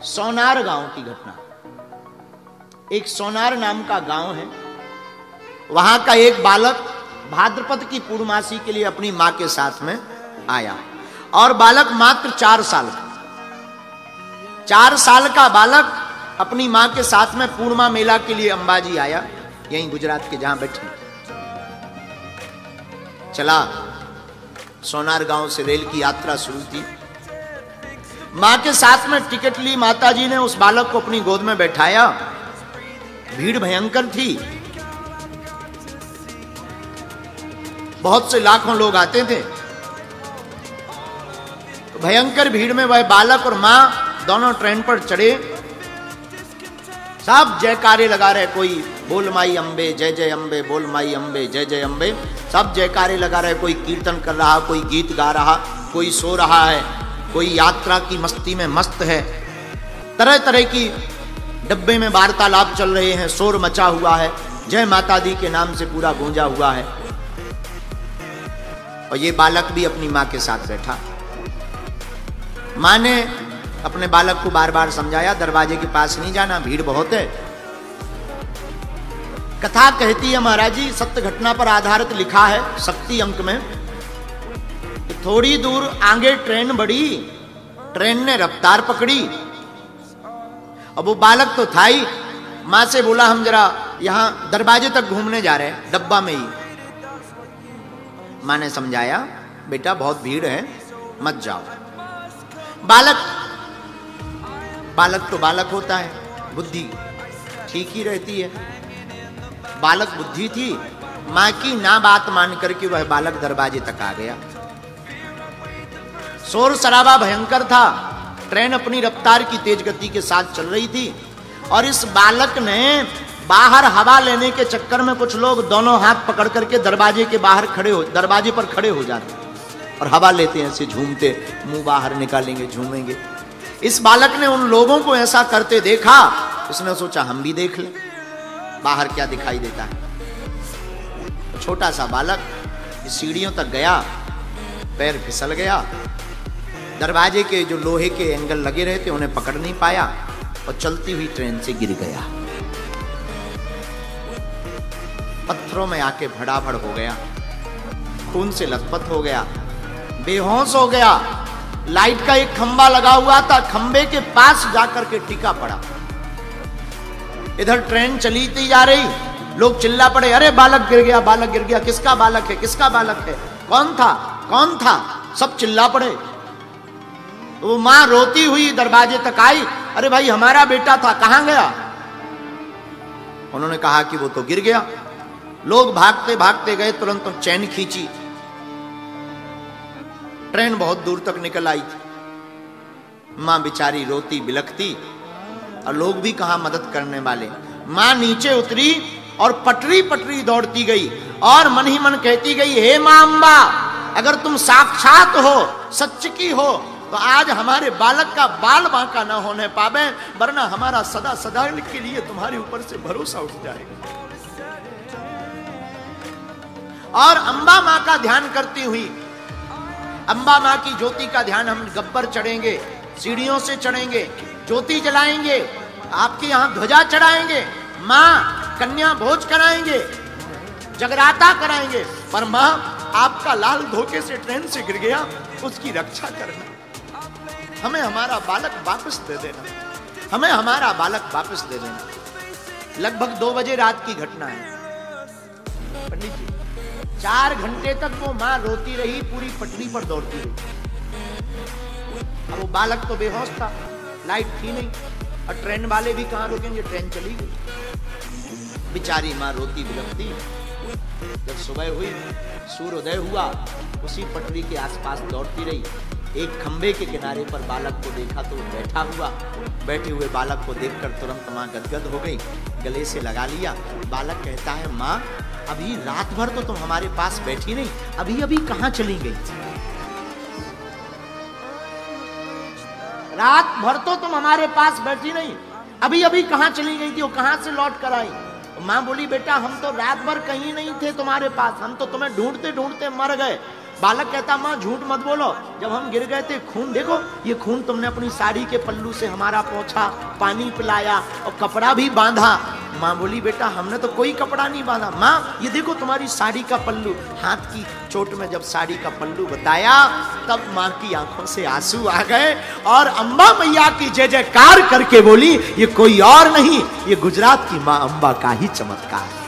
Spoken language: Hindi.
सोनार गांव की घटना। एक सोनार नाम का गांव है, वहां का एक बालक भाद्रपद की पूर्णमासी के लिए अपनी मां के साथ में आया और बालक मात्र 4 साल का। 4 साल का बालक अपनी मां के साथ में पूर्णिमा मेला के लिए अंबाजी आया, यहीं गुजरात के जहां बैठी। चला, सोनार गांव से रेल की यात्रा शुरू थी। मां के साथ में टिकट ली माताजी ने, उस बालक को अपनी गोद में बैठाया। भीड़ भयंकर थी, बहुत से लाखों लोग आते थे। तो भयंकर भीड़ में वह बालक और मां दोनों ट्रेन पर चढ़े। सब जयकारे लगा रहे, कोई बोल माई अंबे जय जय अंबे, बोल माई अंबे जय जय अंबे, सब जयकारे लगा रहे। कोई कीर्तन कर रहा, कोई गीत गा रहा, कोई सो रहा है, कोई यात्रा की मस्ती में मस्त है। तरह तरह की डब्बे में वार्तालाप चल रहे हैं, शोर मचा हुआ है, जय माता दी के नाम से पूरा गूंजा हुआ है। और ये बालक भी अपनी मां के साथ बैठा। मां ने अपने बालक को बार बार समझाया, दरवाजे के पास नहीं जाना, भीड़ बहुत है। कथा कहती है महाराज जी, सत्य घटना पर आधारित लिखा है शक्ति अंक में। थोड़ी दूर आगे ट्रेन बढ़ी, ट्रेन ने रफ्तार पकड़ी। अब वो बालक तो था ही, मां से बोला हम जरा यहां दरवाजे तक घूमने जा रहे हैं, डब्बा में ही। मां ने समझाया, बेटा बहुत भीड़ है, मत जाओ। बालक तो बालक होता है, बुद्धि ठीक ही रहती है। बालक बुद्धि थी, मां की ना बात मान करके वह बालक दरवाजे तक आ गया। शोर शराबा भयंकर था, ट्रेन अपनी रफ्तार की तेज गति के साथ चल रही थी और इस बालक ने बाहर हवा लेने के चक्कर में कुछ लोग दोनों हाथ पकड़ करके दरवाजे पर खड़े हो जाते और हवा लेते हैं, ऐसे झूमते, मुंह बाहर निकालेंगे, झूमेंगे। इस बालक ने उन लोगों को ऐसा करते देखा, उसने सोचा हम भी देख लें बाहर क्या दिखाई देता है। छोटा सा बालक सीढ़ियों तक गया, पैर फिसल गया, दरवाजे के जो लोहे के एंगल लगे रहे थे उन्हें पकड़ नहीं पाया और चलती हुई ट्रेन से गिर गया। पत्थरों में आके भड़ाभड़ हो गया, खून से लथपथ हो गया, बेहोश हो गया। लाइट का एक खंबा लगा हुआ था, खंबे के पास जाकर के टिका पड़ा। इधर ट्रेन चली थी जा रही, लोग चिल्ला पड़े, अरे बालक गिर गया, बालक गिर गया, किसका बालक है, किसका बालक है, कौन था, कौन था, सब चिल्ला पड़े। वो मां रोती हुई दरवाजे तक आई, अरे भाई हमारा बेटा था, कहां गया? उन्होंने कहा कि वो तो गिर गया। लोग भागते भागते गए, तुरंत चैन खींची, ट्रेन बहुत दूर तक निकल आई थी। मां बेचारी रोती बिलखती और लोग भी कहां मदद करने वाले। मां नीचे उतरी और पटरी पटरी दौड़ती गई और मन ही मन कहती गई, हे मां अम्बा, अगर तुम साक्षात हो, सच की हो, तो आज हमारे बालक का बाल बांका न होने पावे, वरना हमारा सदा सदा के लिए तुम्हारे ऊपर से भरोसा उठ जाएगा। और अम्बा मां का ध्यान करती हुई, अम्बा मां की ज्योति का ध्यान, हम गब्बर चढ़ेंगे, सीढ़ियों से चढ़ेंगे, ज्योति जलाएंगे, आपके यहां ध्वजा चढ़ाएंगे, मां कन्या भोज कराएंगे, जगराता कराएंगे, पर मां आपका लाल धोखे से ट्रेन से गिर गया, उसकी रक्षा करना, हमें हमारा बालक वापस दे देना, हमें हमारा बालक वापस दे देना। लगभग 2 बजे रात की घटना है पंडित जी। 4 घंटे तक वो मां रोती रही, पूरी पटरी पर दौड़ती रही। अब वो बालक तो बेहोश था, लाइट थी नहीं और ट्रेन वाले भी कहां रोकेंगे, ट्रेन चली गई। बेचारी मां रोती बिलखती। जब सुबह हुई, सूर्योदय हुआ, उसी पटरी के आसपास दौड़ती रही। एक खंबे के किनारे पर बालक को देखा तो बैठा हुआ, बैठे हुए बालक को देखकर तुरंत मां गदगद हो गई, गले से लगा लिया। बालक कहता है, मां अभी रात भर तो तुम हमारे पास बैठी नहीं, अभी अभी कहां चली गई? रात भर तो तुम हमारे पास बैठी नहीं, अभी अभी कहां चली गई थी, वो कहां से लौट कर आई? मां बोली, बेटा हम तो रात भर कहीं नहीं थे तुम्हारे पास, हम तो तुम्हें ढूंढते ढूंढते मर गए, बालक कहता माँ झूठ मत बोलो, जब हम गिर गए थे खून देखो, ये खून तुमने अपनी साड़ी के पल्लू से हमारा पोंछा, पानी पिलाया और कपड़ा भी बांधा। माँ बोली बेटा हमने तो कोई कपड़ा नहीं बांधा। माँ ये देखो तुम्हारी साड़ी का पल्लू। हाथ की चोट में जब साड़ी का पल्लू बताया तब माँ की आंखों से आंसू आ गए और अम्बा मैया की जय जयकार करके बोली ये कोई और नहीं, ये गुजरात की माँ अम्बा का ही चमत्कार है।